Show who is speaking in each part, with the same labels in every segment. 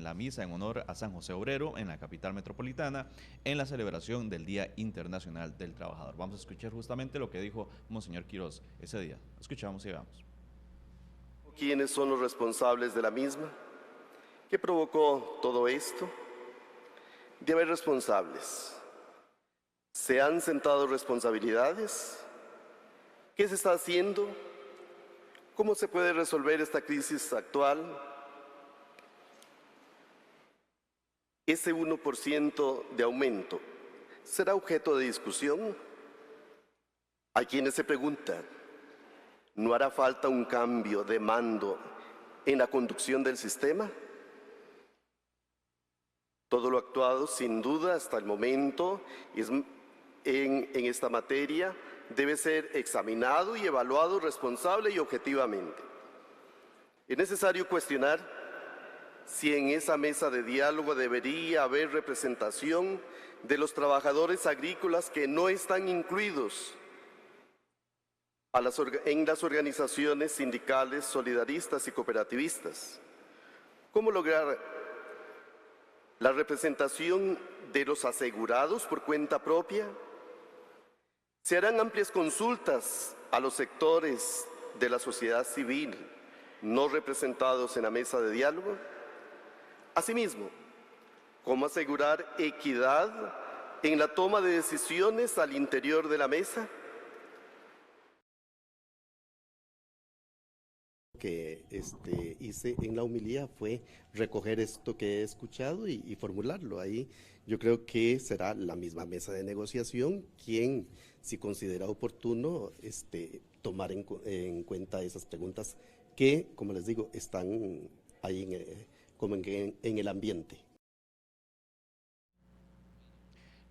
Speaker 1: la misa en honor a San José Obrero en la capital metropolitana en la celebración del Día Internacional del Trabajador. Vamos a escuchar justamente lo que dijo Monseñor Quirós ese día. Escuchamos y veamos.
Speaker 2: ¿Quiénes son los responsables de la misma? ¿Qué provocó todo esto? De haber responsables. ¿Se han sentado responsabilidades? ¿Qué se está haciendo? ¿Cómo se puede resolver esta crisis actual? ¿Ese 1% de aumento será objeto de discusión? Hay quienes se preguntan, ¿no hará falta un cambio de mando en la conducción del sistema? Todo lo actuado, sin duda, hasta el momento, en esta materia, debe ser examinado y evaluado responsable y objetivamente. Es necesario cuestionar si en esa mesa de diálogo debería haber representación de los trabajadores agrícolas que no están incluidos en las organizaciones sindicales, solidaristas y cooperativistas. ¿Cómo lograr la representación de los asegurados por cuenta propia? Se harán amplias consultas a los sectores de la sociedad civil no representados en la mesa de diálogo. Asimismo, ¿cómo asegurar equidad en la toma de decisiones al interior de la mesa?
Speaker 3: Que hice en la homilía fue recoger esto que he escuchado y formularlo. Ahí yo creo que será la misma mesa de negociación quien, si considera oportuno, tomar en cuenta esas preguntas que, como les digo, están ahí como en el ambiente.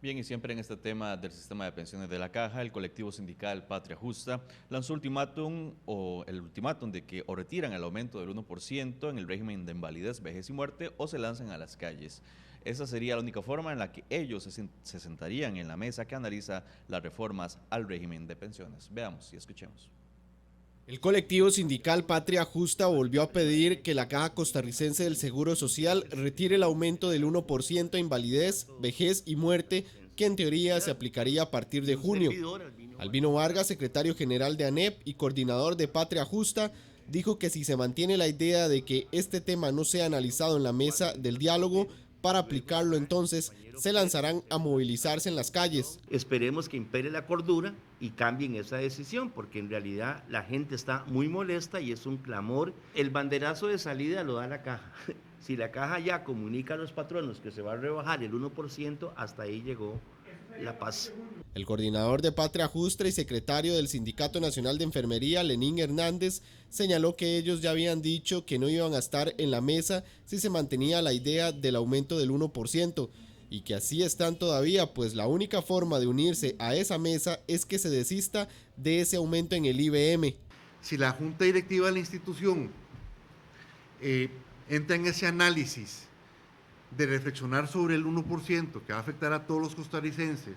Speaker 1: Bien, y siempre en este tema del sistema de pensiones de la Caja, el colectivo sindical Patria Justa lanzó el ultimátum de que o retiran el aumento del 1% en el régimen de invalidez, vejez y muerte o se lanzan a las calles. Esa sería la única forma en la que ellos se sentarían en la mesa que analiza las reformas al régimen de pensiones. Veamos y escuchemos.
Speaker 4: El colectivo sindical Patria Justa volvió a pedir que la Caja Costarricense del Seguro Social retire el aumento del 1% a invalidez, vejez y muerte, que en teoría se aplicaría a partir de junio. Albino Vargas, secretario general de ANEP y coordinador de Patria Justa, dijo que si se mantiene la idea de que este tema no sea analizado en la mesa del diálogo, para aplicarlo entonces se lanzarán a movilizarse en las calles.
Speaker 5: Esperemos que impere la cordura y cambien esa decisión, porque en realidad la gente está muy molesta y es un clamor. El banderazo de salida lo da la Caja. Si la Caja ya comunica a los patronos que se va a rebajar el 1%, hasta ahí llegó la paz.
Speaker 4: El coordinador de Patria Justa y secretario del Sindicato Nacional de Enfermería, Lenín Hernández, señaló que ellos ya habían dicho que no iban a estar en la mesa si se mantenía la idea del aumento del 1%, y que así están todavía, pues la única forma de unirse a esa mesa es que se desista de ese aumento en el IBM.
Speaker 6: Si la Junta Directiva de la institución entra en ese análisis de reflexionar sobre el 1% que va a afectar a todos los costarricenses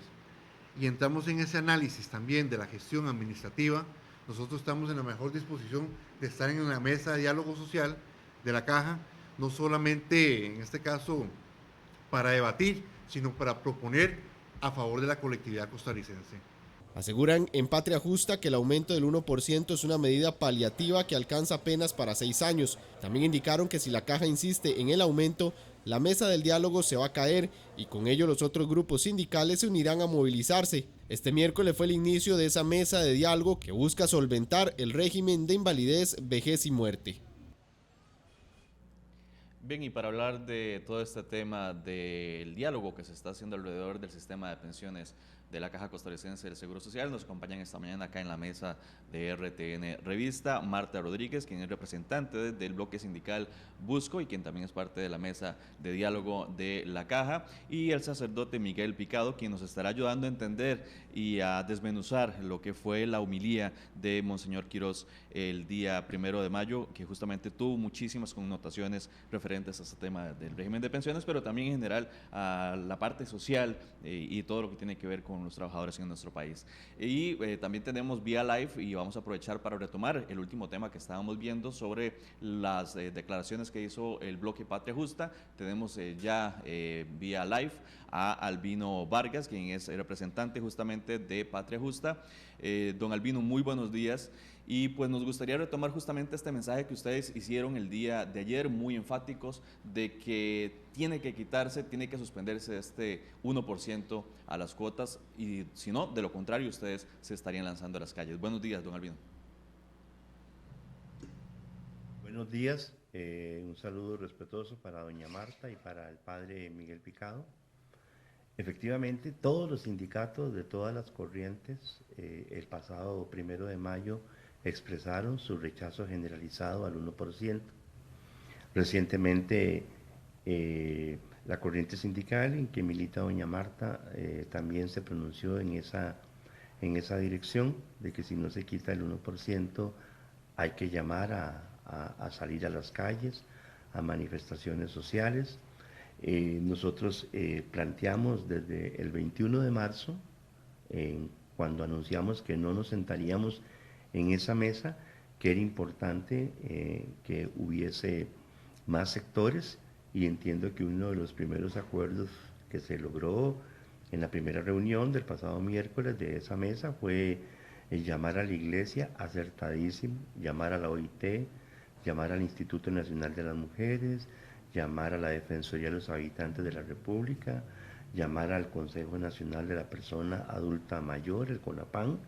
Speaker 6: y entramos en ese análisis también de la gestión administrativa, nosotros estamos en la mejor disposición de estar en la mesa de diálogo social de la Caja, no solamente en este caso para debatir, sino para proponer a favor de la colectividad costarricense.
Speaker 4: Aseguran en Patria Justa que el aumento del 1% es una medida paliativa que alcanza apenas para 6 años. También indicaron que si la Caja insiste en el aumento, la mesa del diálogo se va a caer y con ello los otros grupos sindicales se unirán a movilizarse. Este miércoles fue el inicio de esa mesa de diálogo que busca solventar el régimen de invalidez, vejez y muerte.
Speaker 1: Bien, y para hablar de todo este tema del diálogo que se está haciendo alrededor del sistema de pensiones de la Caja Costarricense del Seguro Social, nos acompañan esta mañana acá en la mesa de RTN Revista Marta Rodríguez, quien es representante del bloque sindical Busco y quien también es parte de la mesa de diálogo de la Caja, y el sacerdote Miguel Picado, quien nos estará ayudando a entender y a desmenuzar lo que fue la homilía de Monseñor Quirós el día 1 de mayo, que justamente tuvo muchísimas connotaciones referentes a este tema del régimen de pensiones, pero también en general a la parte social y todo lo que tiene que ver con con los trabajadores en nuestro país. Y también tenemos vía live y vamos a aprovechar para retomar el último tema que estábamos viendo sobre las declaraciones que hizo el bloque Patria Justa. Tenemos ya vía live a Albino Vargas, quien es el representante justamente de Patria Justa. Don Albino, muy buenos días. Y pues nos gustaría retomar justamente este mensaje que ustedes hicieron el día de ayer, muy enfáticos, de que tiene que quitarse, tiene que suspenderse este 1% a las cuotas y si no, de lo contrario, ustedes se estarían lanzando a las calles. Buenos días, don Albino.
Speaker 5: Buenos días, un saludo respetuoso para doña Marta y para el padre Miguel Picado. Efectivamente, todos los sindicatos de todas las corrientes el pasado 1 de mayo expresaron su rechazo generalizado al 1%. Recientemente, la corriente sindical en que milita doña Marta también se pronunció en esa dirección, de que si no se quita el 1%, hay que llamar a salir a las calles, a manifestaciones sociales. Nosotros planteamos desde el 21 de marzo, cuando anunciamos que no nos sentaríamos en esa mesa, que era importante que hubiese más sectores, y entiendo que uno de los primeros acuerdos que se logró en la primera reunión del pasado miércoles de esa mesa fue llamar a la Iglesia, acertadísimo, llamar a la OIT, llamar al Instituto Nacional de las Mujeres, llamar a la Defensoría de los Habitantes de la República, llamar al Consejo Nacional de la Persona Adulta Mayor, el CONAPAN,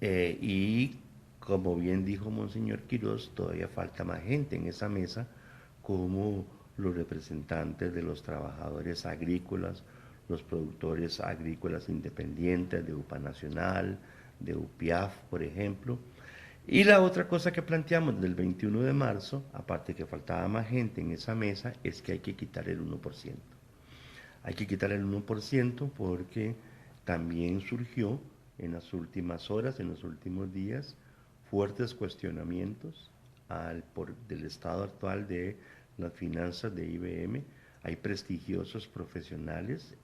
Speaker 5: y como bien dijo Monseñor Quiroz, todavía falta más gente en esa mesa, como los representantes de los trabajadores agrícolas, los productores agrícolas independientes de UPA Nacional, de UPIAF, por ejemplo. Y la otra cosa que planteamos del 21 de marzo, aparte que faltaba más gente en esa mesa, es que hay que quitar el 1%. Hay que quitar el 1% porque también surgió en las últimas horas, en los últimos días, fuertes cuestionamientos del estado actual de las finanzas de IBM. Hay prestigiosos profesionales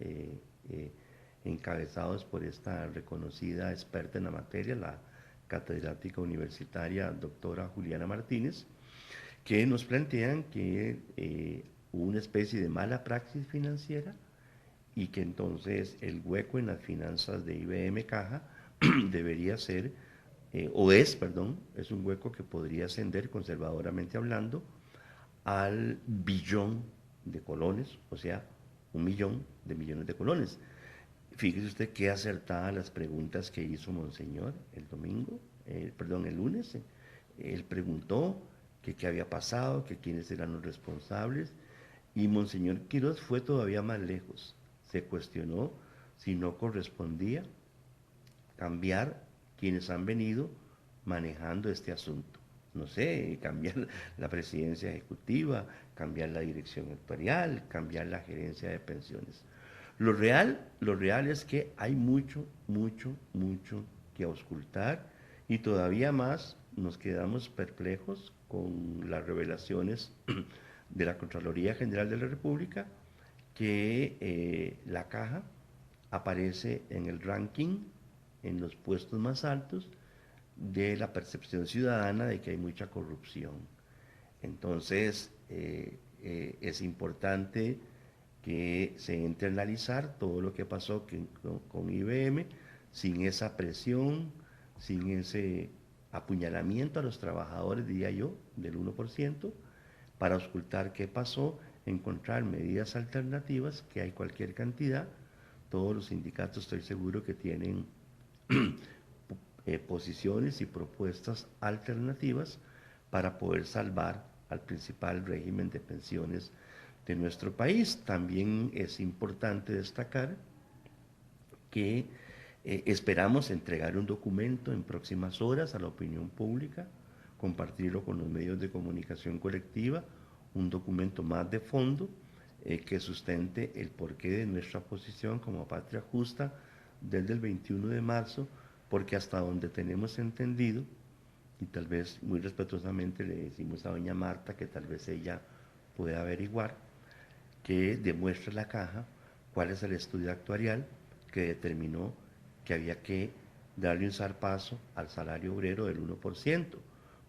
Speaker 5: encabezados por esta reconocida experta en la materia, la catedrática universitaria doctora Juliana Martínez, que nos plantean que hubo una especie de mala praxis financiera y que entonces el hueco en las finanzas de IBM Caja debería ser, es un hueco que podría ascender, conservadoramente hablando, al billón de colones, o sea, 1 millón de millones de colones. Fíjese usted qué acertadas las preguntas que hizo Monseñor el lunes. Él preguntó que qué había pasado, que quiénes eran los responsables, y Monseñor Quiroz fue todavía más lejos. Se cuestionó si no correspondía cambiar quienes han venido manejando este asunto. No sé, cambiar la presidencia ejecutiva, cambiar la dirección actuarial, cambiar la gerencia de pensiones. Lo real es que hay mucho que auscultar, y todavía más nos quedamos perplejos con las revelaciones de la Contraloría General de la República, que la Caja aparece en el ranking, en los puestos más altos de la percepción ciudadana de que hay mucha corrupción. Entonces, es importante que se entre a analizar todo lo que pasó con IBM, sin esa presión, sin ese apuñalamiento a los trabajadores, diría yo, del 1%, para auscultar qué pasó, encontrar medidas alternativas, que hay cualquier cantidad. Todos los sindicatos estoy seguro que tienen posiciones y propuestas alternativas para poder salvar al principal régimen de pensiones de nuestro país. También es importante destacar que esperamos entregar un documento en próximas horas a la opinión pública, compartirlo con los medios de comunicación colectiva, un documento más de fondo que sustente el porqué de nuestra posición como Patria Justa desde el 21 de marzo, porque hasta donde tenemos entendido, y tal vez muy respetuosamente le decimos a doña Marta que tal vez ella pueda averiguar, que demuestre la Caja cuál es el estudio actuarial que determinó que había que darle un zarpazo al salario obrero del 1%.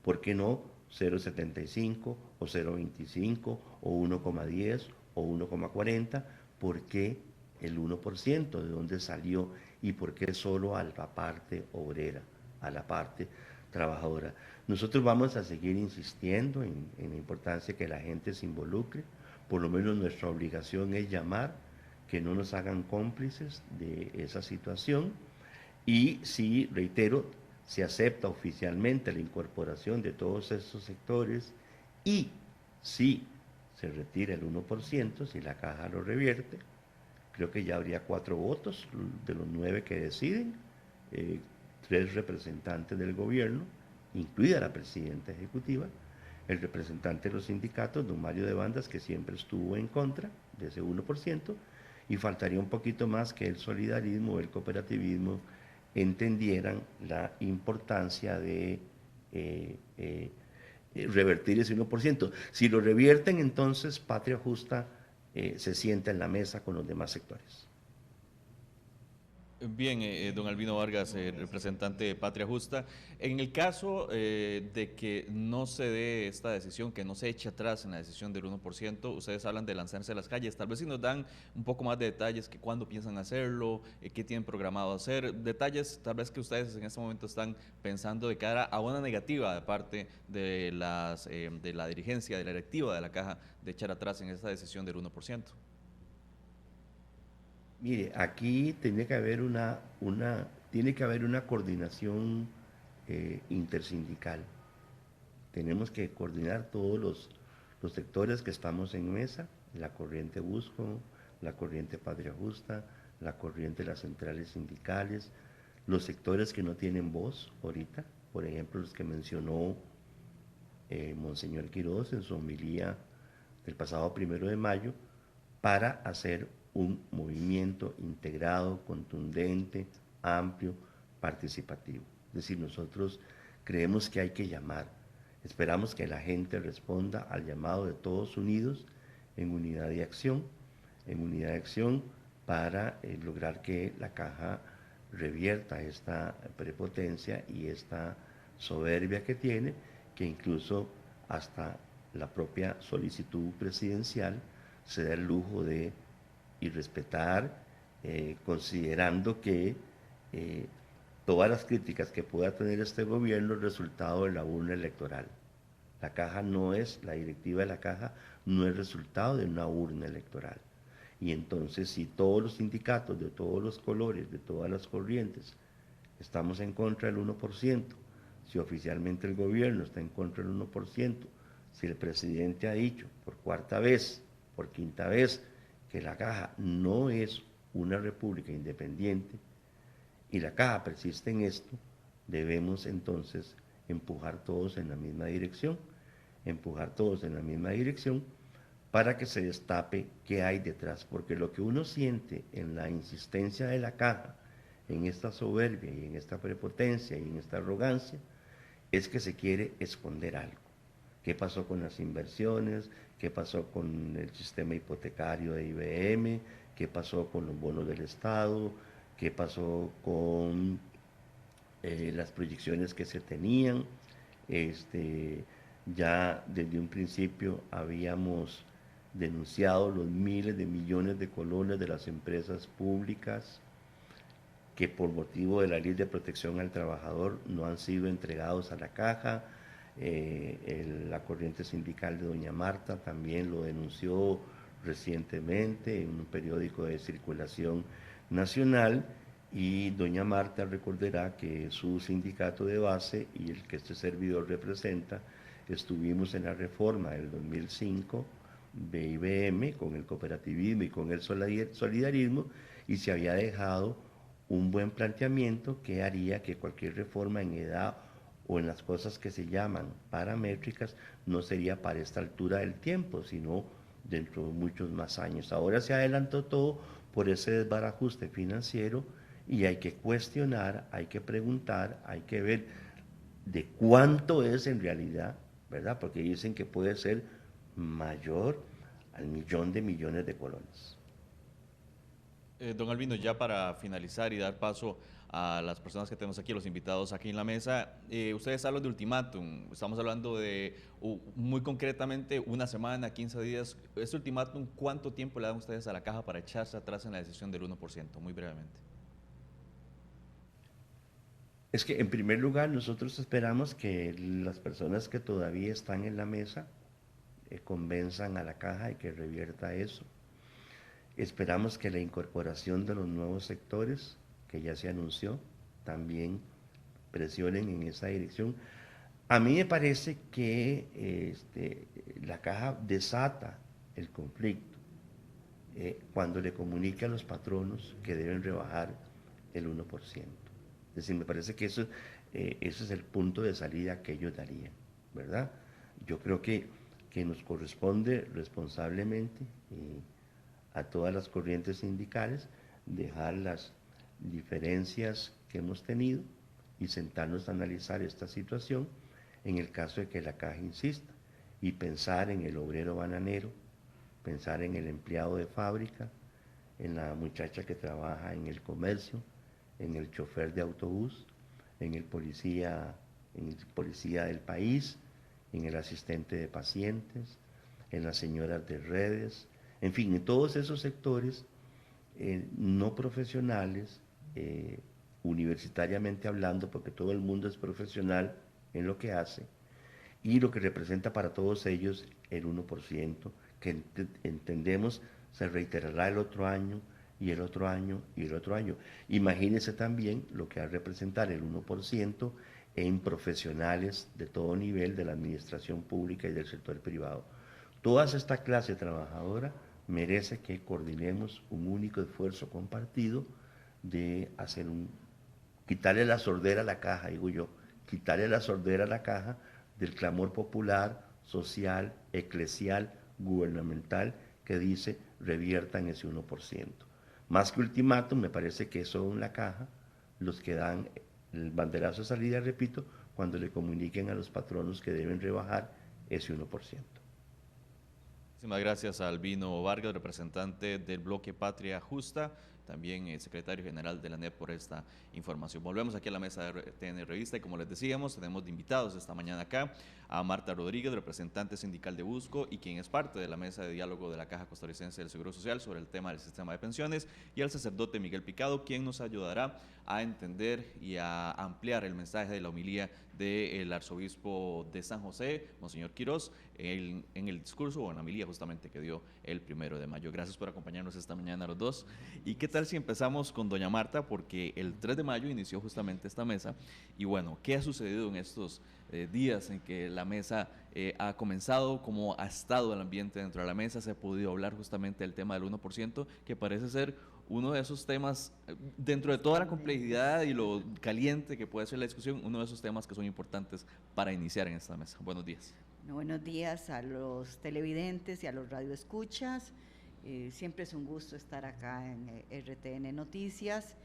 Speaker 5: ¿Por qué no 0,75 o 0,25 o 1,10 o 1,40? ¿Por qué el 1%? ¿De dónde salió? ¿Y por qué solo a la parte obrera, a la parte trabajadora? Nosotros vamos a seguir insistiendo en la importancia que la gente se involucre. Por lo menos nuestra obligación es llamar, que no nos hagan cómplices de esa situación. Y sí, reitero, se acepta oficialmente la incorporación de todos estos sectores y si se retira el 1%, si la caja lo revierte, creo que ya habría 4 votos de los 9 que deciden, 3 representantes del gobierno, incluida la presidenta ejecutiva, el representante de los sindicatos, don Mario de Bandas, que siempre estuvo en contra de ese 1%, y faltaría un poquito más que el solidarismo o el cooperativismo entendieran la importancia de revertir ese 1%. Si lo revierten, entonces Patria Justa se sienta en la mesa con los demás sectores.
Speaker 1: Bien, don Albino Vargas, representante de Patria Justa, en el caso de que no se dé esta decisión, que no se eche atrás en la decisión del 1%, ustedes hablan de lanzarse a las calles, tal vez si nos dan un poco más de detalles, que cuándo piensan hacerlo, qué tienen programado hacer, detalles tal vez que ustedes en este momento están pensando de cara a una negativa de parte de la dirigencia, de la directiva de la Caja, de echar atrás en esta decisión del 1%.
Speaker 5: Mire, aquí tiene que haber una coordinación intersindical. Tenemos que coordinar todos los sectores que estamos en mesa, la corriente Busco, la corriente Patria Justa, la corriente de las centrales sindicales, los sectores que no tienen voz ahorita, por ejemplo, los que mencionó Monseñor Quiroz en su homilía del pasado 1 de mayo, para hacer un movimiento integrado, contundente, amplio, participativo. Es decir, nosotros creemos que hay que llamar. Esperamos que la gente responda al llamado de todos unidos en unidad de acción para lograr que la Caja revierta esta prepotencia y esta soberbia que tiene, que incluso hasta la propia solicitud presidencial se da el lujo de respetar, considerando que todas las críticas que pueda tener este gobierno es resultado de la urna electoral. La Caja no es, la directiva de la Caja no es resultado de una urna electoral. Y entonces, si todos los sindicatos de todos los colores, de todas las corrientes, estamos en contra del 1%, si oficialmente el gobierno está en contra del 1%, si el presidente ha dicho por 4ª vez, por 5ª vez, que la Caja no es una república independiente y la Caja persiste en esto, debemos entonces empujar todos en la misma dirección, para que se destape qué hay detrás, porque lo que uno siente en la insistencia de la Caja, en esta soberbia y en esta prepotencia y en esta arrogancia, es que se quiere esconder algo. ¿Qué pasó con las inversiones? ¿Qué pasó con el sistema hipotecario de IBM? ¿Qué pasó con los bonos del Estado? ¿Qué pasó con las proyecciones que se tenían? Ya desde un principio habíamos denunciado los miles de millones de colones de las empresas públicas que por motivo de la Ley de Protección al Trabajador no han sido entregados a la Caja. La corriente sindical de doña Marta también lo denunció recientemente en un periódico de circulación nacional, y doña Marta recordará que su sindicato de base y el que este servidor representa estuvimos en la reforma del 2005 de IBM con el cooperativismo y con el solidarismo, y se había dejado un buen planteamiento que haría que cualquier reforma en edad o en las cosas que se llaman paramétricas no sería para esta altura del tiempo, sino dentro de muchos más años. Ahora se adelantó todo por ese desbarajuste financiero y hay que cuestionar, hay que preguntar, hay que ver de cuánto es en realidad, ¿verdad? Porque dicen que puede ser mayor al 1.000.000 de colones.
Speaker 1: Don Albino, ya para finalizar y dar paso a las personas que tenemos aquí, los invitados aquí en la mesa, ustedes hablan de ultimátum, estamos hablando de muy concretamente una semana, 15 días. Este ultimátum, ¿cuánto tiempo le dan ustedes a la caja para echarse atrás en la decisión del 1%? Muy brevemente.
Speaker 5: Es que en primer lugar nosotros esperamos que las personas que todavía están en la mesa convenzan a la caja y que revierta eso. Esperamos que la incorporación de los nuevos sectores, que ya se anunció, también presionen en esa dirección. A mí me parece que la caja desata el conflicto cuando le comunica a los patronos que deben rebajar el 1%. Es decir, me parece que ese es el punto de salida que ellos darían, ¿verdad? Yo creo que nos corresponde responsablemente a todas las corrientes sindicales dejar las diferencias que hemos tenido y sentarnos a analizar esta situación en el caso de que la caja insista y pensar en el obrero bananero, pensar en el empleado de fábrica, en la muchacha que trabaja en el comercio, en el chofer de autobús, en el policía del país, en el asistente de pacientes, en las señoras de redes, en fin, en todos esos sectores no profesionales, universitariamente hablando, porque todo el mundo es profesional en lo que hace, y lo que representa para todos ellos el 1%, que entendemos se reiterará el otro año, y el otro año, y el otro año. Imagínense también lo que va a representar el 1% en profesionales de todo nivel de la administración pública y del sector privado. Toda esta clase trabajadora merece que coordinemos un único esfuerzo compartido de hacer quitarle la sordera a la caja, digo yo, quitarle la sordera a la caja del clamor popular, social, eclesial, gubernamental, que dice reviertan ese 1%. Más que ultimátum, me parece que son la caja los que dan el banderazo de salida, repito, cuando le comuniquen a los patronos que deben rebajar ese 1%.
Speaker 1: Muchísimas gracias a Albino Vargas, representante del bloque Patria Justa, también el secretario general de la ANEP, por esta información. Volvemos aquí a la mesa de RTN Revista y como les decíamos, tenemos de invitados esta mañana acá a Marta Rodríguez, representante sindical de Busco y quien es parte de la mesa de diálogo de la Caja Costarricense del Seguro Social sobre el tema del sistema de pensiones, y al sacerdote Miguel Picado, quien nos ayudará a entender y a ampliar el mensaje de la homilía del arzobispo de San José, Monseñor Quirós, en el discurso o en la homilía justamente que dio el 1 de mayo. Gracias por acompañarnos esta mañana a los dos. ¿Y qué tal si empezamos con doña Marta? Porque el 3 de mayo inició justamente esta mesa y bueno, ¿qué ha sucedido en estos días en que la mesa ha comenzado? ¿Cómo ha estado el ambiente dentro de la mesa? ¿Se ha podido hablar justamente del tema del 1%, que parece ser uno de esos temas, dentro de toda la complejidad y lo caliente que puede ser la discusión, uno de esos temas que son importantes para iniciar en esta mesa? Buenos días.
Speaker 7: Buenos días a los televidentes y a los radioescuchas. Siempre es un gusto estar acá en RTN Noticias.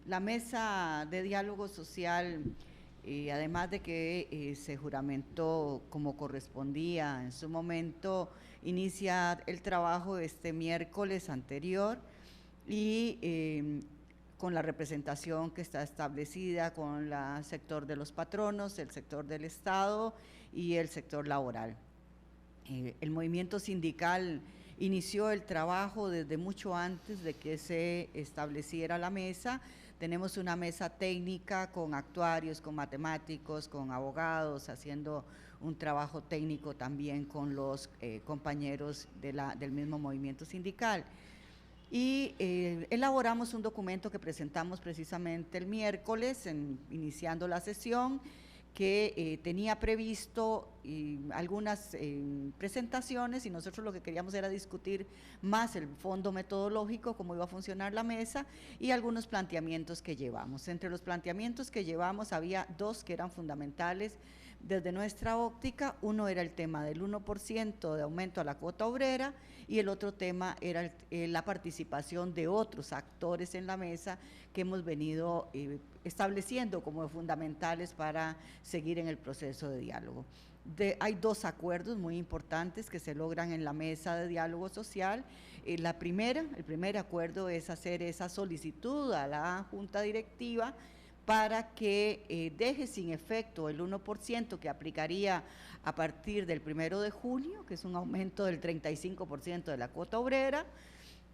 Speaker 7: La mesa de diálogo social, además de que se juramentó como correspondía en su momento, inicia el trabajo este miércoles anterior y con la representación que está establecida con el sector de los patronos, el sector del Estado y el sector laboral. El movimiento sindical inició el trabajo desde mucho antes de que se estableciera la mesa. Tenemos una mesa técnica con actuarios, con matemáticos, con abogados, haciendo un trabajo técnico también con los compañeros del mismo movimiento sindical. Y elaboramos un documento que presentamos precisamente el miércoles, iniciando la sesión, que tenía previsto algunas presentaciones, y nosotros lo que queríamos era discutir más el fondo metodológico, cómo iba a funcionar la mesa, y algunos planteamientos que llevamos. Entre los planteamientos que llevamos había dos que eran fundamentales desde nuestra óptica. Uno era el tema del 1% de aumento a la cuota obrera, y el otro tema era la participación de otros actores en la mesa que hemos venido estableciendo como fundamentales para seguir en el proceso de diálogo. hay dos acuerdos muy importantes que se logran en la mesa de diálogo social. El primer acuerdo es hacer esa solicitud a la Junta Directiva para que deje sin efecto el 1% que aplicaría a partir del 1 de junio, que es un aumento del 35% de la cuota obrera,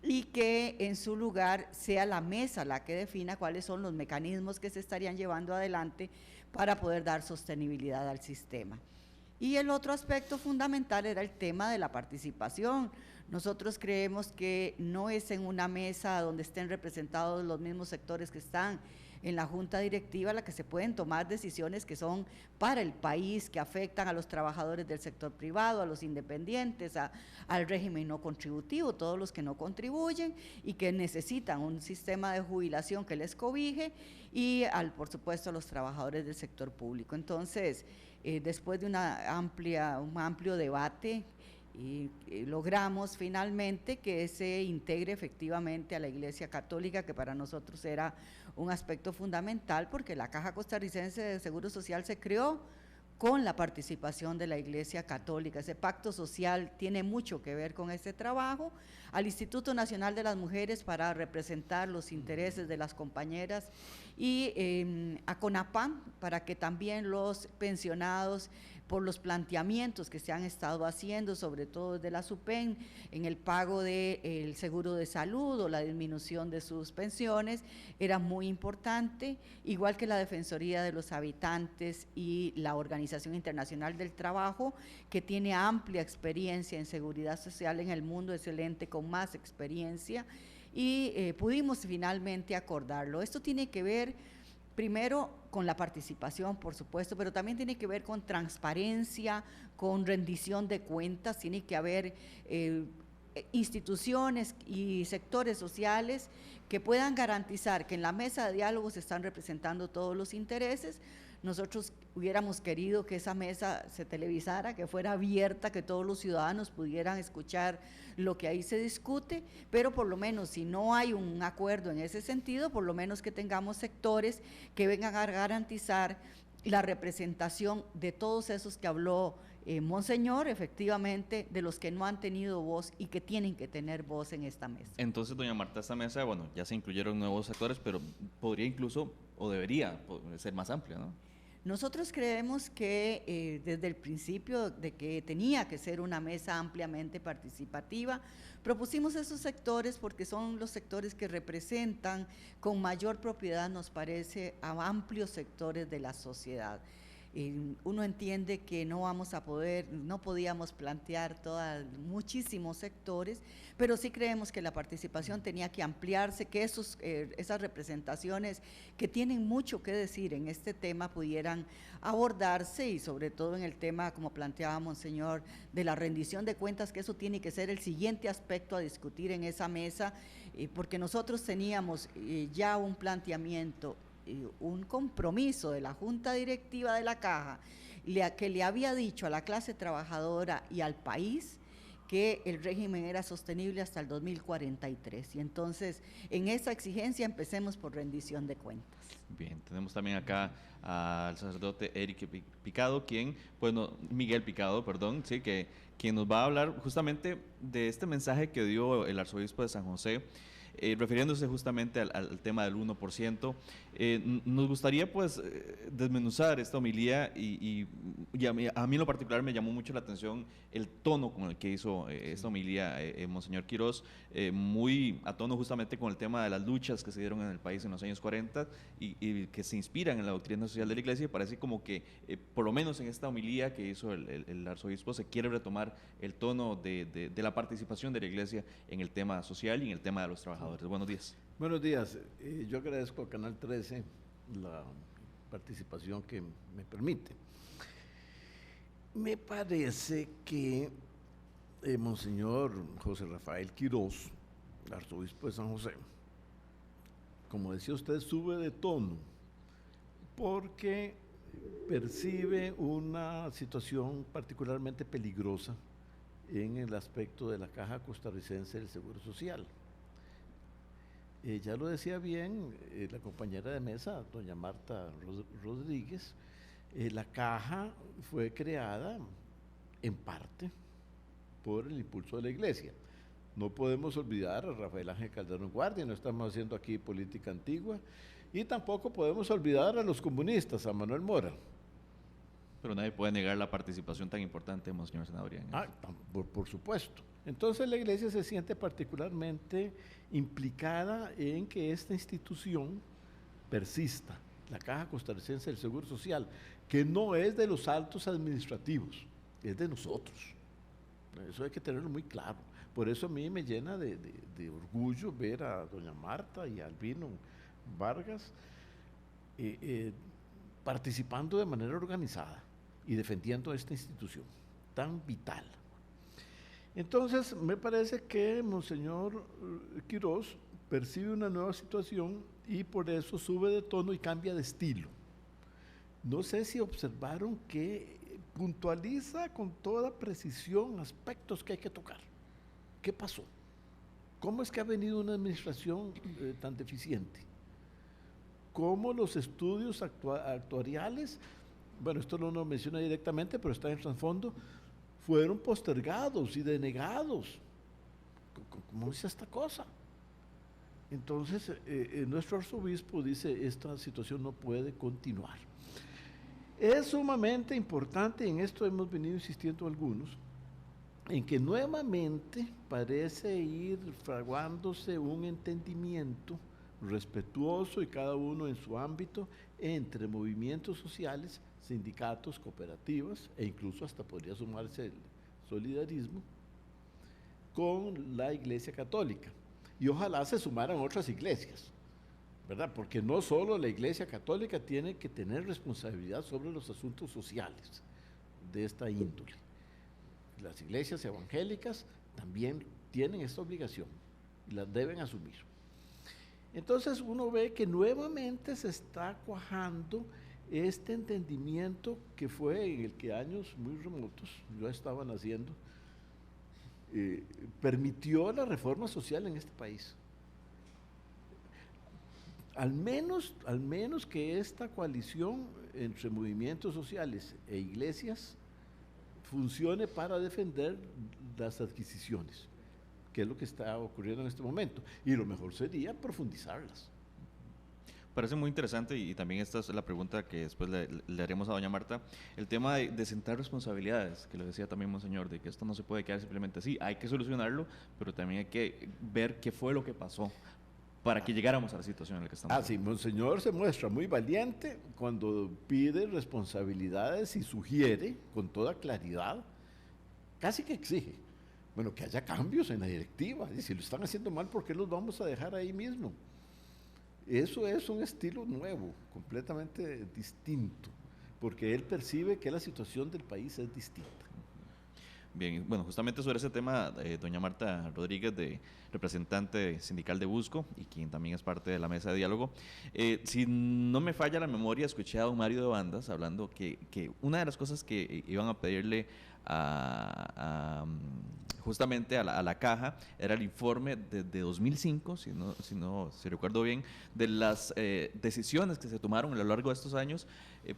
Speaker 7: y que en su lugar sea la mesa la que defina cuáles son los mecanismos que se estarían llevando adelante para poder dar sostenibilidad al sistema. Y el otro aspecto fundamental era el tema de la participación. Nosotros creemos que no es en una mesa donde estén representados los mismos sectores que están en la Junta Directiva la que se pueden tomar decisiones que son para el país, que afectan a los trabajadores del sector privado, a los independientes, al régimen no contributivo, todos los que no contribuyen y que necesitan un sistema de jubilación que les cobije, y por supuesto a los trabajadores del sector público. Entonces, después de un amplio debate, logramos finalmente que se integre efectivamente a la Iglesia Católica, que para nosotros era un aspecto fundamental, porque la Caja Costarricense de Seguro Social se creó con la participación de la Iglesia Católica. Ese pacto social tiene mucho que ver con este trabajo. Al Instituto Nacional de las Mujeres para representar los intereses de las compañeras, y a CONAPAM para que también los pensionados, por los planteamientos que se han estado haciendo, sobre todo desde la SUPEN, en el pago del seguro de salud o la disminución de sus pensiones, era muy importante, igual que la Defensoría de los Habitantes y la Organización Internacional del Trabajo, que tiene amplia experiencia en seguridad social en el mundo, es el ente con más experiencia, y pudimos finalmente acordarlo. Esto tiene que ver primero con la participación, por supuesto, pero también tiene que ver con transparencia, con rendición de cuentas. Tiene que haber instituciones y sectores sociales que puedan garantizar que en la mesa de diálogo se están representando todos los intereses. Nosotros hubiéramos querido que esa mesa se televisara, que fuera abierta, que todos los ciudadanos pudieran escuchar lo que ahí se discute, pero por lo menos si no hay un acuerdo en ese sentido, por lo menos que tengamos sectores que vengan a garantizar la representación de todos esos que habló Monseñor, efectivamente, de los que no han tenido voz y que tienen que tener voz en esta mesa.
Speaker 1: Entonces, doña Marta, esta mesa, bueno, ya se incluyeron nuevos sectores, pero podría incluso, o debería ser más amplia, ¿no?
Speaker 7: Nosotros creemos que desde el principio de que tenía que ser una mesa ampliamente participativa, propusimos esos sectores porque son los sectores que representan con mayor propiedad, nos parece, a amplios sectores de la sociedad. Uno entiende que no podíamos plantear muchísimos sectores, pero sí creemos que la participación tenía que ampliarse, que esas representaciones que tienen mucho que decir en este tema pudieran abordarse, y sobre todo en el tema, como planteaba Monseñor, de la rendición de cuentas, que eso tiene que ser el siguiente aspecto a discutir en esa mesa, porque nosotros teníamos ya un planteamiento, un compromiso de la Junta Directiva de la Caja, que le había dicho a la clase trabajadora y al país que el régimen era sostenible hasta el 2043. Y entonces, en esa exigencia empecemos por rendición de cuentas.
Speaker 1: Bien, tenemos también acá al sacerdote Miguel Picado, perdón, sí, quien nos va a hablar justamente de este mensaje que dio el arzobispo de San José, refiriéndose justamente al tema del 1%. Nos gustaría pues desmenuzar esta homilía y a mí en lo particular me llamó mucho la atención el tono con el que hizo esta homilía Monseñor Quirós, muy a tono justamente con el tema de las luchas que se dieron en el país en los años 40 y que se inspiran en la doctrina social de la Iglesia, y parece como que por lo menos en esta homilía que hizo el arzobispo se quiere retomar el tono de la participación de la Iglesia en el tema social y en el tema de los trabajadores. Buenos días.
Speaker 8: Buenos días. Yo agradezco a Canal 13 la participación que me permite. Me parece que Monseñor José Rafael Quirós, arzobispo de San José, como decía usted, sube de tono porque percibe una situación particularmente peligrosa en el aspecto de la Caja Costarricense del Seguro Social. Ya lo decía bien la compañera de mesa, doña Marta Rodríguez, La caja fue creada en parte por el impulso de la iglesia. No podemos olvidar a Rafael Ángel Calderón Guardia, no estamos haciendo aquí política antigua, y tampoco podemos olvidar a los comunistas, a Manuel Mora.
Speaker 1: Pero nadie puede negar la participación tan importante de Monseñor Sanabria.
Speaker 8: Por supuesto. Entonces la iglesia se siente particularmente implicada en que esta institución persista, la Caja Costarricense del Seguro Social, que no es de los altos administrativos, es de nosotros. Eso hay que tenerlo muy claro. Por eso a mí me llena de orgullo ver a doña Marta y a Albino Vargas participando de manera organizada y defendiendo esta institución tan vital. Entonces, me parece que Monseñor Quirós percibe una nueva situación y por eso sube de tono y cambia de estilo. No sé si observaron que puntualiza con toda precisión aspectos que hay que tocar. ¿Qué pasó? ¿Cómo es que ha venido una administración tan deficiente? ¿Cómo los estudios actuariales, bueno, esto no lo menciona directamente, pero está en el trasfondo, fueron postergados y denegados? ¿Cómo es esta cosa? Entonces, nuestro arzobispo dice, esta situación no puede continuar. Es sumamente importante, y en esto hemos venido insistiendo algunos, en que nuevamente parece ir fraguándose un entendimiento respetuoso y cada uno en su ámbito entre movimientos sociales, sindicatos, cooperativas e incluso hasta podría sumarse el solidarismo con la Iglesia Católica. Y ojalá se sumaran otras iglesias, ¿verdad? Porque no solo la Iglesia Católica tiene que tener responsabilidad sobre los asuntos sociales de esta índole. Las iglesias evangélicas también tienen esta obligación y la deben asumir. Entonces uno ve que nuevamente se está cuajando este entendimiento que fue en el que años muy remotos, yo estaba naciendo, permitió la reforma social en este país. Al menos que esta coalición entre movimientos sociales e iglesias funcione para defender las adquisiciones, que es lo que está ocurriendo en este momento. Y lo mejor sería profundizarlas.
Speaker 1: Parece muy interesante y también esta es la pregunta que después le haremos a doña Marta, el tema de sentar responsabilidades, que lo decía también Monseñor, de que esto no se puede quedar simplemente así, hay que solucionarlo, pero también hay que ver qué fue lo que pasó para que llegáramos a la situación en la que estamos.
Speaker 8: Sí, Monseñor se muestra muy valiente cuando pide responsabilidades y sugiere con toda claridad, casi que exige, bueno, que haya cambios en la directiva, y si lo están haciendo mal, ¿por qué los vamos a dejar ahí mismo? Eso es un estilo nuevo, completamente distinto, porque él percibe que la situación del país es distinta.
Speaker 1: Bien, bueno, justamente sobre ese tema, doña Marta Rodríguez, representante sindical de Busco, y quien también es parte de la mesa de diálogo, si no me falla la memoria, escuché a don Mario de Bandas hablando que una de las cosas que iban a pedirle justamente a la caja era el informe de 2005, si recuerdo bien, de las decisiones que se tomaron a lo largo de estos años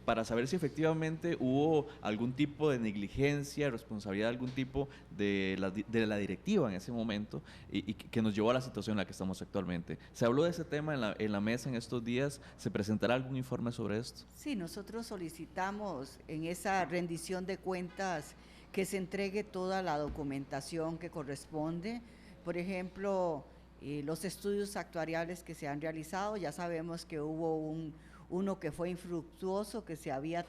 Speaker 1: para saber si efectivamente hubo algún tipo de negligencia, responsabilidad de algún tipo de la directiva en ese momento y que nos llevó a la situación en la que estamos actualmente. ¿Se habló de ese tema en la mesa en estos días? ¿Se presentará algún informe sobre esto?
Speaker 7: Sí, nosotros solicitamos en esa rendición de cuentas que se entregue toda la documentación que corresponde. Por ejemplo, los estudios actuariales que se han realizado, ya sabemos que hubo uno que fue infructuoso, que se había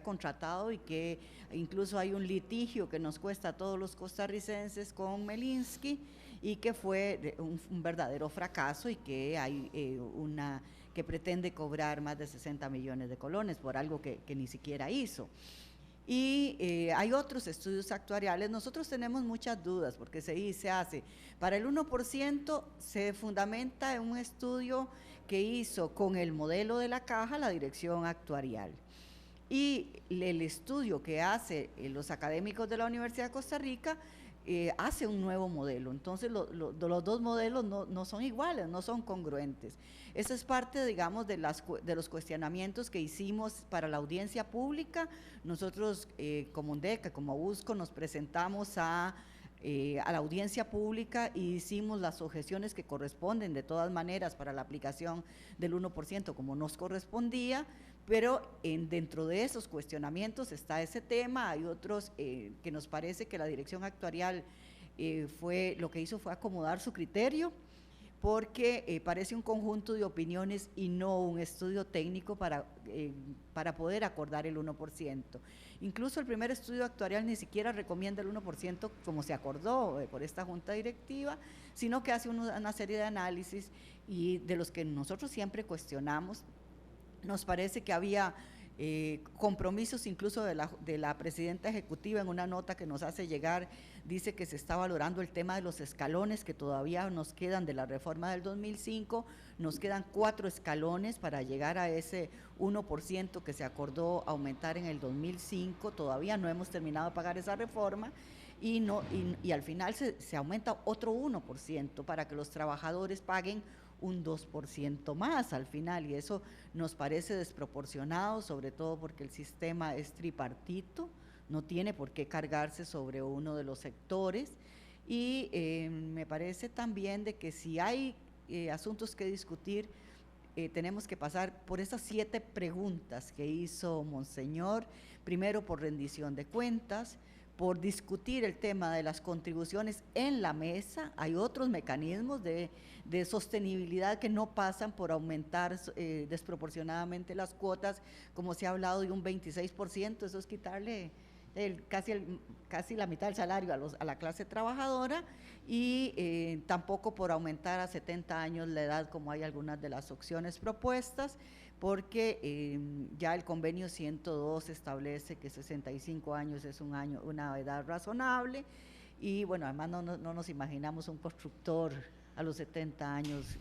Speaker 7: contratado y que incluso hay un litigio que nos cuesta a todos los costarricenses con Melinsky y que fue un verdadero fracaso y que hay que pretende cobrar más de 60 millones de colones por algo que ni siquiera hizo. Y hay otros estudios actuariales. Nosotros tenemos muchas dudas porque se hace para el 1%, se fundamenta en un estudio que hizo con el modelo de la caja la dirección actuarial. Y el estudio que hace los académicos de la Universidad de Costa Rica hace un nuevo modelo. Entonces los dos modelos no son iguales, no son congruentes. Eso es parte, digamos, de los cuestionamientos que hicimos para la audiencia pública. Nosotros como UNDECA, como USCO, nos presentamos a la audiencia pública y hicimos las objeciones que corresponden de todas maneras para la aplicación del 1% como nos correspondía, pero dentro de esos cuestionamientos está ese tema. Hay otros que nos parece que la dirección actuarial lo que hizo fue acomodar su criterio, porque parece un conjunto de opiniones y no un estudio técnico para poder acordar el 1%. Incluso el primer estudio actuarial ni siquiera recomienda el 1% como se acordó por esta junta directiva, sino que hace una serie de análisis y de los que nosotros siempre cuestionamos. Nos parece que había compromisos incluso de la presidenta ejecutiva. En una nota que nos hace llegar dice que se está valorando el tema de los escalones que todavía nos quedan de la reforma del 2005, nos quedan 4 escalones para llegar a ese 1% que se acordó aumentar en el 2005, todavía no hemos terminado de pagar esa reforma y al final se aumenta otro 1% para que los trabajadores paguen un 2% más al final, y eso nos parece desproporcionado, sobre todo porque el sistema es tripartito, no tiene por qué cargarse sobre uno de los sectores, y me parece también de que si hay asuntos que discutir, tenemos que pasar por esas 7 preguntas que hizo Monseñor, primero por rendición de cuentas, por discutir el tema de las contribuciones en la mesa. Hay otros mecanismos de sostenibilidad que no pasan por aumentar desproporcionadamente las cuotas, como se ha hablado de un 26%, eso es quitarle casi la mitad del salario a la clase trabajadora, y tampoco por aumentar a 70 años la edad, como hay algunas de las opciones propuestas, porque ya el convenio 102 establece que 65 años es una edad razonable, y bueno, además no nos imaginamos un constructor a los 70 años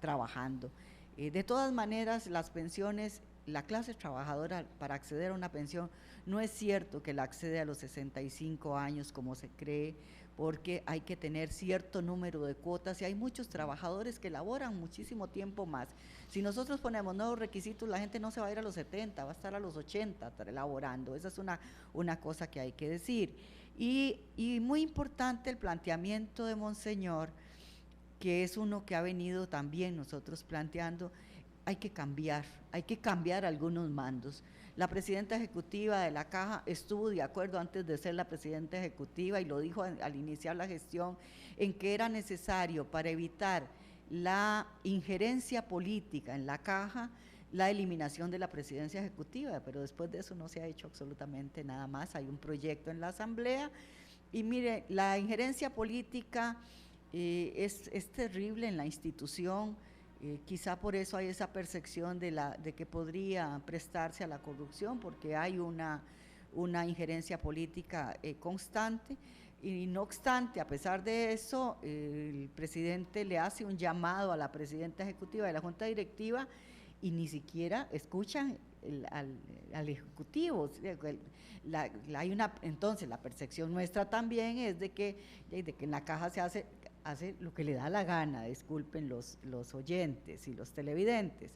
Speaker 7: trabajando. De todas maneras, las pensiones, la clase trabajadora para acceder a una pensión, no es cierto que la accede a los 65 años como se cree, porque hay que tener cierto número de cuotas y hay muchos trabajadores que laboran muchísimo tiempo más. Si nosotros ponemos nuevos requisitos, la gente no se va a ir a los 70, va a estar a los 80 laborando. Esa es una cosa que hay que decir. Y muy importante el planteamiento de Monseñor, que es uno que ha venido también nosotros planteando. Hay que cambiar algunos mandos. La presidenta ejecutiva de la Caja estuvo de acuerdo antes de ser la presidenta ejecutiva, y lo dijo al iniciar la gestión, en que era necesario, para evitar la injerencia política en la Caja, la eliminación de la presidencia ejecutiva, pero después de eso no se ha hecho absolutamente nada más. Hay un proyecto en la Asamblea, y mire, la injerencia política es terrible en la institución. Quizá por eso hay esa percepción de que podría prestarse a la corrupción, porque hay una injerencia política constante, y no obstante, a pesar de eso, el presidente le hace un llamado a la presidenta ejecutiva de la Junta Directiva y ni siquiera escuchan al Ejecutivo. Entonces, la percepción nuestra también es de que en la Caja se hace lo que le da la gana, disculpen los oyentes y los televidentes,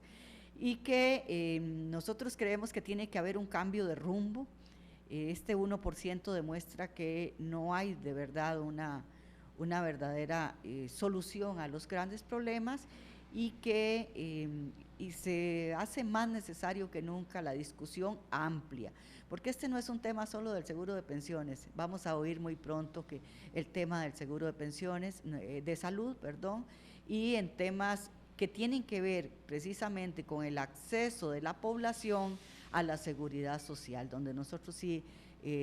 Speaker 7: y que nosotros creemos que tiene que haber un cambio de rumbo. Este 1% demuestra que no hay de verdad una verdadera solución a los grandes problemas, y que se hace más necesario que nunca la discusión amplia, porque este no es un tema solo del seguro de pensiones. Vamos a oír muy pronto que el tema del seguro de pensiones, de salud, perdón, y en temas que tienen que ver precisamente con el acceso de la población a la seguridad social, donde nosotros sí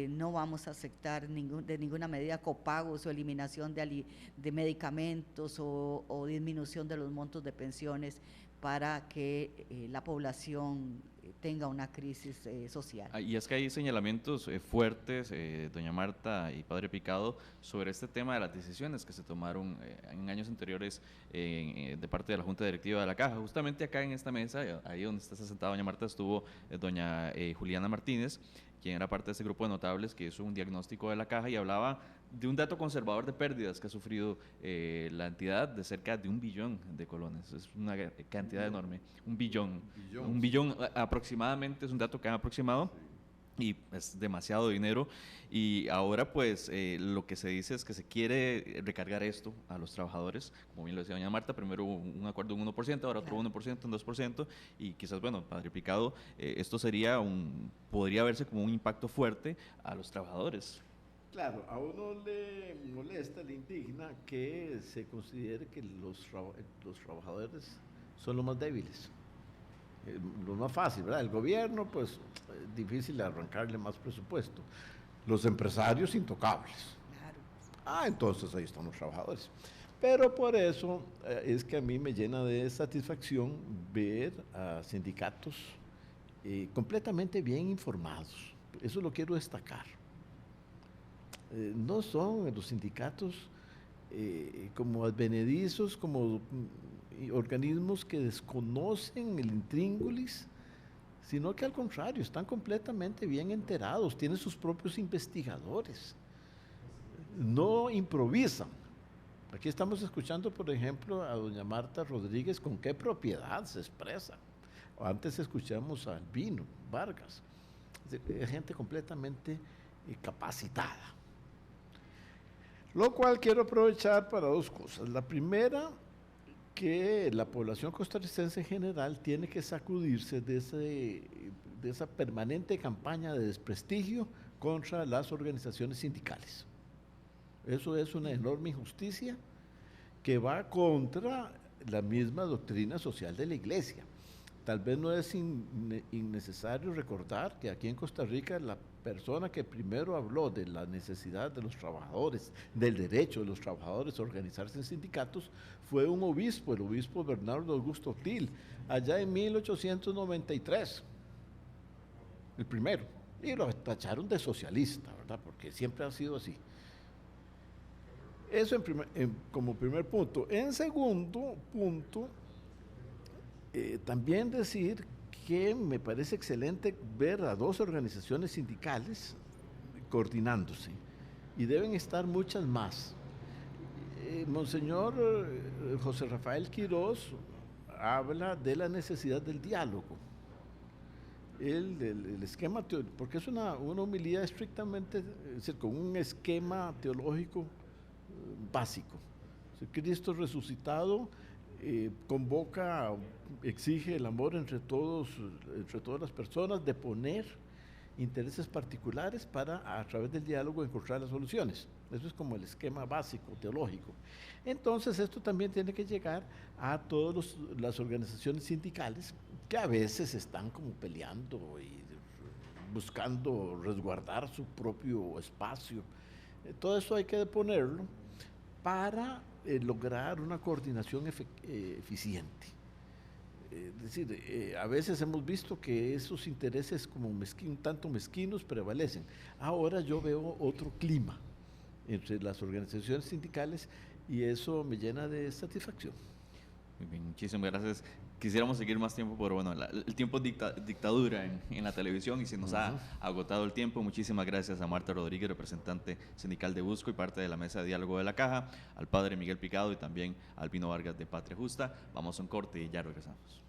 Speaker 7: no vamos a aceptar de ninguna medida copagos o eliminación de medicamentos o disminución de los montos de pensiones para que la población tenga una crisis social.
Speaker 1: Y es que hay señalamientos fuertes, doña Marta y padre Picado, sobre este tema de las decisiones que se tomaron en años anteriores de parte de la Junta Directiva de la Caja. Justamente acá en esta mesa, ahí donde está sentada doña Marta, estuvo doña Juliana Martínez, quien era parte de ese grupo de notables que hizo un diagnóstico de la Caja y hablaba de un dato conservador de pérdidas que ha sufrido la entidad de cerca de 1 billón de colones. Es una cantidad enorme. 1 billón. 1 billón aproximadamente, es un dato que han aproximado. Y es demasiado dinero, y ahora pues lo que se dice es que se quiere recargar esto a los trabajadores, como bien lo decía doña Marta, primero un acuerdo de un 1%, ahora otro 1%, un 2%, y quizás, bueno, Padre Picado, esto podría verse como un impacto fuerte a los trabajadores.
Speaker 8: Claro, a uno le molesta, le indigna que se considere que los trabajadores son los más débiles. Lo más fácil, ¿verdad? El gobierno, pues, difícil arrancarle más presupuesto. Los empresarios, intocables.
Speaker 7: Claro.
Speaker 8: Entonces ahí están los trabajadores. Pero por eso es que a mí me llena de satisfacción ver a sindicatos completamente bien informados. Eso lo quiero destacar. No son los sindicatos como advenedizos, como organismos que desconocen el intríngulis, sino que al contrario, están completamente bien enterados, tienen sus propios investigadores, no improvisan. Aquí estamos escuchando, por ejemplo, a doña Marta Rodríguez con qué propiedad se expresa. Antes escuchamos a Albino Vargas, es gente completamente capacitada. Lo cual quiero aprovechar para dos cosas. La primera, que la población costarricense en general tiene que sacudirse de esa permanente campaña de desprestigio contra las organizaciones sindicales. Eso es una enorme injusticia que va contra la misma doctrina social de la Iglesia. Tal vez no es innecesario recordar que aquí en Costa Rica la persona que primero habló de la necesidad de los trabajadores, del derecho de los trabajadores a organizarse en sindicatos, fue un obispo, el obispo Bernardo Augusto Til, allá en 1893, el primero, y lo tacharon de socialista, ¿verdad? Porque siempre ha sido así. Eso como primer punto. En segundo punto, también decir que me parece excelente ver a dos organizaciones sindicales coordinándose, y deben estar muchas más. Monseñor José Rafael Quirós habla de la necesidad del diálogo. El esquema, porque es una homilía estrictamente, es decir, con un esquema teológico básico. Cristo resucitado convoca, exige el amor entre todas las personas, de poner intereses particulares para, a través del diálogo, encontrar las soluciones. Eso es como el esquema básico, teológico. Entonces, esto también tiene que llegar a todas las organizaciones sindicales que a veces están como peleando y buscando resguardar su propio espacio. Todo eso hay que ponerlo para lograr una coordinación eficiente. Es decir, a veces hemos visto que esos intereses como un tanto mezquinos prevalecen. Ahora yo veo otro clima entre las organizaciones sindicales y eso me llena de satisfacción.
Speaker 1: Muy bien, muchísimas gracias. Quisiéramos seguir más tiempo, pero bueno, el tiempo es dictadura en la televisión y se nos ha agotado el tiempo. Muchísimas gracias a Marta Rodríguez, representante sindical de Busco y parte de la mesa de diálogo de la Caja, al padre Miguel Picado y también a Albino Vargas de Patria Justa. Vamos a un corte y ya regresamos.